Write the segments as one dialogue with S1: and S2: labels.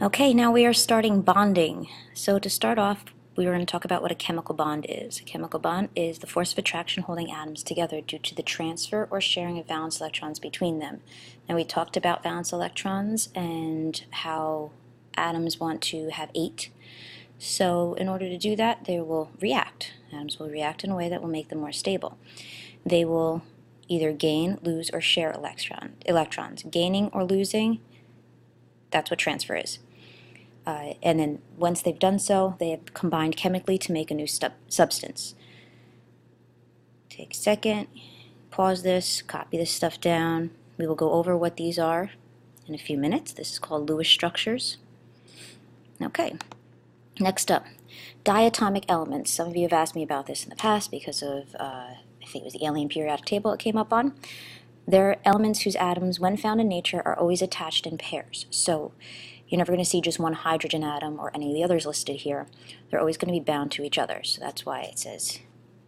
S1: Okay, now we are starting bonding. So to start off, we were going to talk about what a chemical bond is. A chemical bond is the force of attraction holding atoms together due to the transfer or sharing of valence electrons between them. Now we talked about valence electrons and how atoms want to have 8. So in order to do that, they will react. Atoms will react in a way that will make them more stable. They will either gain, lose, or share electrons. Gaining or losing, that's what transfer is. And then once they've done so, they have combined chemically to make a new substance. Take a second, pause this, copy this stuff down. We will go over what these are in a few minutes. This is called Lewis structures. Okay, next up, diatomic elements. Some of you have asked me about this in the past because of, I think it was the alien periodic table it came up on. They're elements whose atoms, when found in nature, are always attached in pairs. So you're never going to see just one hydrogen atom or any of the others listed here. They're always going to be bound to each other. So that's why it says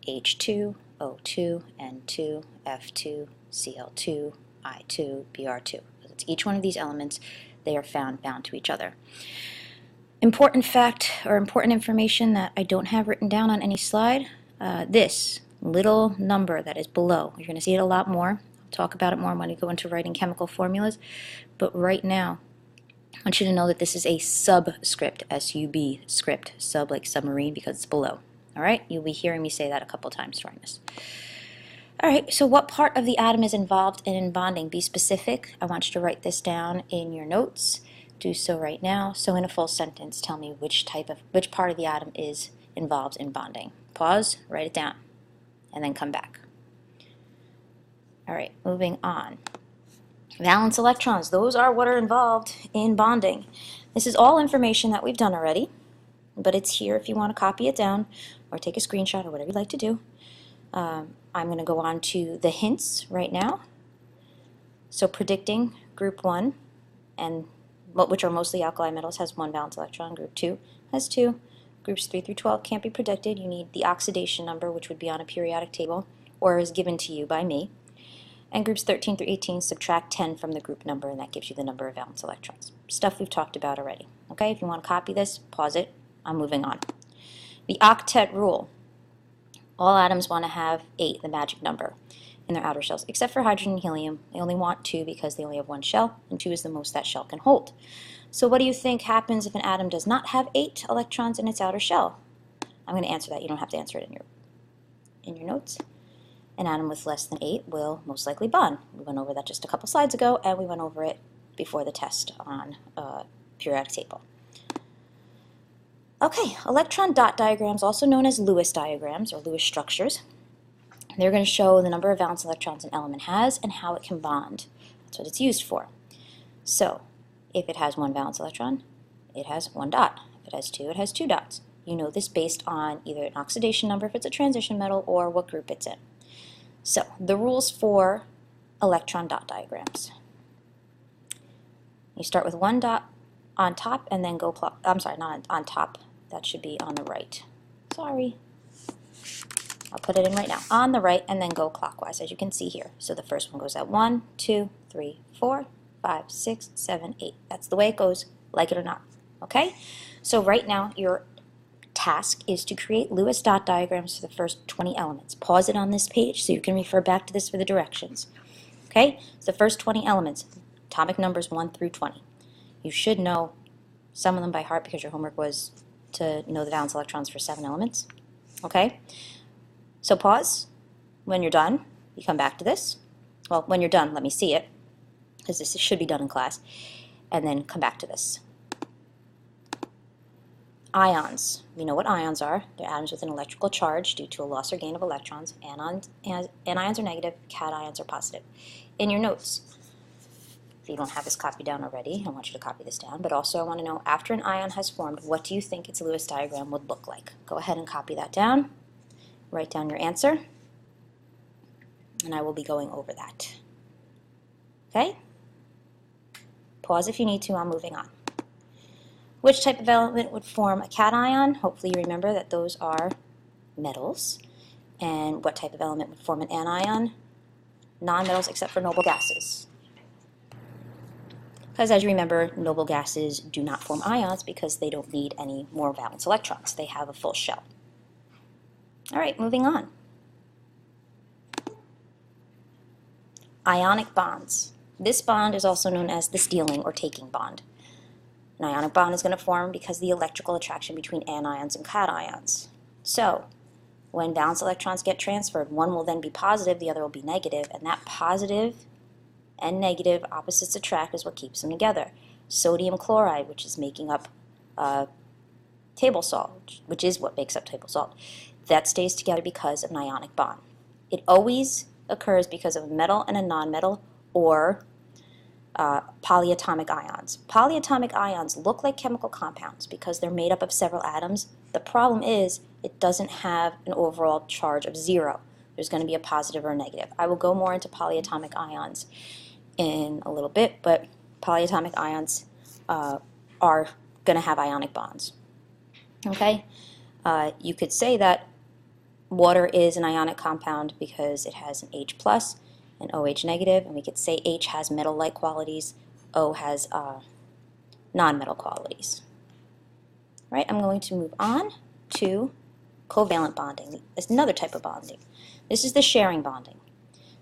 S1: H2, O2, N2, F2, Cl2, I2, Br2. It's each one of these elements, they are found bound to each other. Important fact or important information that I don't have written down on any slide, this little number that is below, you're going to see it a lot more. I'll talk about it more when we go into writing chemical formulas, but right now I want you to know that this is a subscript, S-U-B script, sub like submarine because it's below. All right, you'll be hearing me say that a couple times during this. All right, so what part of the atom is involved in bonding? Be specific. I want you to write this down in your notes. Do so right now. So in a full sentence, tell me which part of the atom is involved in bonding. Pause, write it down, and then come back. All right, moving on. Valence electrons, those are what are involved in bonding. This is all information that we've done already, but it's here if you want to copy it down or take a screenshot or whatever you'd like to do. I'm going to go on to the hints right now. So predicting group 1, and which are mostly alkali metals, has 1 valence electron. Group 2 has 2. Groups 3 through 12 can't be predicted. You need the oxidation number, which would be on a periodic table or is given to you by me. And groups 13 through 18, subtract 10 from the group number, and that gives you the number of valence electrons. Stuff we've talked about already. Okay, if you want to copy this, pause it. I'm moving on. The octet rule. All atoms want to have 8, the magic number, in their outer shells, except for hydrogen and helium. They only want 2 because they only have 1 shell, and 2 is the most that shell can hold. So what do you think happens if an atom does not have 8 electrons in its outer shell? I'm going to answer that. You don't have to answer it in your notes. An atom with less than 8 will most likely bond. We went over that just a couple slides ago, and we went over it before the test on periodic table. Okay, electron dot diagrams, also known as Lewis diagrams or Lewis structures. They're going to show the number of valence electrons an element has and how it can bond. That's what it's used for. So, if it has 1 valence electron, it has 1 dot. If it has 2, it has 2 dots. You know this based on either an oxidation number if it's a transition metal or what group it's in. So, the rules for electron dot diagrams. You start with 1 dot on top and then go I'm sorry, not on top. That should be on the right. Sorry. I'll put it in right now. On the right and then go clockwise, as you can see here. So the first one goes at 1, 2, 3, 4, 5, 6, 7, 8. That's the way it goes, like it or not. Okay? So right now, your task is to create Lewis dot diagrams for the first 20 elements. Pause it on this page so you can refer back to this for the directions. Okay? So the first 20 elements, atomic numbers 1 through 20. You should know some of them by heart because your homework was to know the valence electrons for 7 elements. Okay? So pause. When you're done, you come back to this. Well, when you're done, let me see it, because this should be done in class. And then come back to this. Ions. We know what ions are. They're atoms with an electrical charge due to a loss or gain of electrons. Anions are negative, cations are positive. In your notes, if you don't have this copied down already, I want you to copy this down, but also I want to know, after an ion has formed, what do you think its Lewis diagram would look like? Go ahead and copy that down. Write down your answer, and I will be going over that. Okay? Pause if you need to. I'm moving on. Which type of element would form a cation? Hopefully you remember that those are metals. And what type of element would form an anion? Non-metals except for noble gases. Because as you remember, noble gases do not form ions because they don't need any more valence electrons. They have a full shell. All right, moving on. Ionic bonds. This bond is also known as the stealing or taking bond. An ionic bond is going to form because of the electrical attraction between anions and cations. So, when valence electrons get transferred, one will then be positive, the other will be negative, and that positive and negative opposites attract is what keeps them together. Sodium chloride, which is making up table salt, which is what makes up table salt, that stays together because of an ionic bond. It always occurs because of a metal and a nonmetal, or polyatomic ions. Polyatomic ions look like chemical compounds because they're made up of several atoms. The problem is it doesn't have an overall charge of 0. There's going to be a positive or a negative. I will go more into polyatomic ions in a little bit, but polyatomic ions are going to have ionic bonds. Okay? You could say that water is an ionic compound because it has an H plus and OH negative, and we could say H has metal-like qualities, O has non-metal qualities. All right, I'm going to move on to covalent bonding. It's another type of bonding. This is the sharing bonding.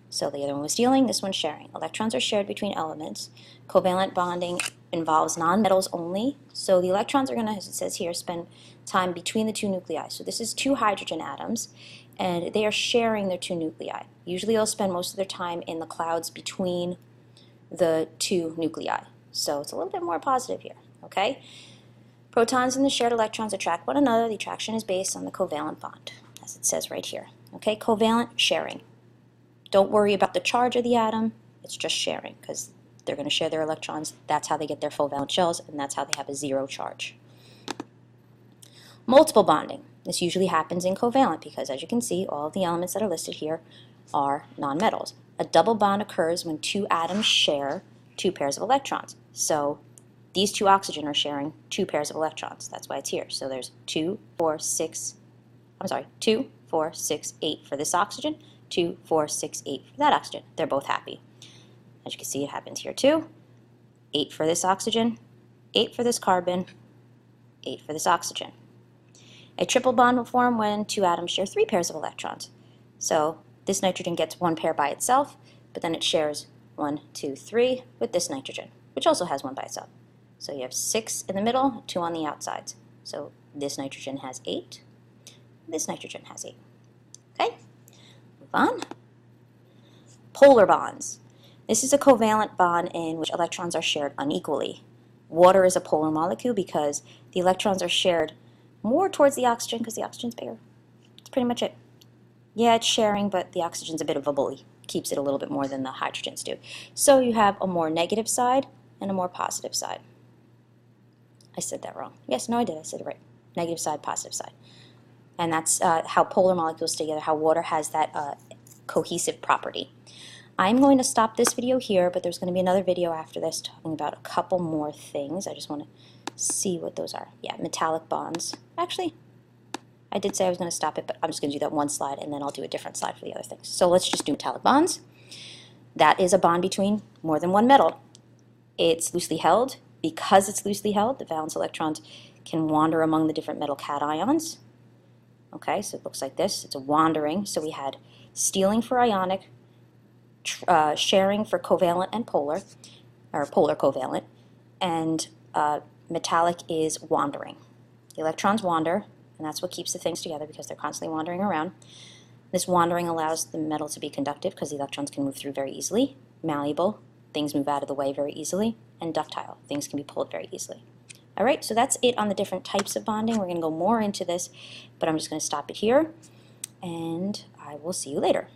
S1: So the other one was stealing, this one's sharing. Electrons are shared between elements. Covalent bonding involves nonmetals only. So the electrons are going to, as it says here, spend time between the two nuclei. So this is 2 hydrogen atoms, and they are sharing their 2 nuclei. Usually they'll spend most of their time in the clouds between the 2 nuclei. So it's a little bit more positive here, okay? Protons and the shared electrons attract one another. The attraction is based on the covalent bond, as it says right here. Okay, covalent sharing. Don't worry about the charge of the atom, it's just sharing, because they're going to share their electrons. That's how they get their full valence shells, and that's how they have a 0 charge. Multiple bonding. This usually happens in covalent because, as you can see, all of the elements that are listed here are nonmetals. A double bond occurs when 2 atoms share 2 pairs of electrons. So these 2 oxygen are sharing 2 pairs of electrons. That's why it's here. So there's 2, 4, 6, 8 for this oxygen, 2, 4, 6, 8 for that oxygen. They're both happy. As you can see, it happens here too. 8 for this oxygen, 8 for this carbon, 8 for this oxygen. A triple bond will form when 2 atoms share 3 pairs of electrons. So this nitrogen gets 1 pair by itself, but then it shares 1, 2, 3 with this nitrogen, which also has 1 by itself. So you have 6 in the middle, 2 on the outsides. So this nitrogen has 8, this nitrogen has 8. Okay, move on. Polar bonds. This is a covalent bond in which electrons are shared unequally. Water is a polar molecule because the electrons are shared more towards the oxygen because the oxygen's bigger. That's pretty much it. Yeah, it's sharing, but the oxygen's a bit of a bully. Keeps it a little bit more than the hydrogens do. So you have a more negative side and a more positive side. I said that wrong. Yes, no, I did. I said it right. Negative side, positive side. And that's how polar molecules stay together, how water has that cohesive property. I'm going to stop this video here, but there's going to be another video after this talking about a couple more things. I just want to see what those are. Yeah, metallic bonds. Actually, I did say I was going to stop it, but I'm just going to do that one slide, and then I'll do a different slide for the other things. So let's just do metallic bonds. That is a bond between more than one metal. It's loosely held. Because it's loosely held, the valence electrons can wander among the different metal cations. Okay, so it looks like this. It's a wandering. So we had stealing for ionic, sharing for covalent and polar, or polar covalent, and metallic is wandering. The electrons wander, and that's what keeps the things together because they're constantly wandering around. This wandering allows the metal to be conductive because the electrons can move through very easily, malleable, things move out of the way very easily, and ductile, things can be pulled very easily. All right, so that's it on the different types of bonding. We're going to go more into this, but I'm just going to stop it here, and I will see you later.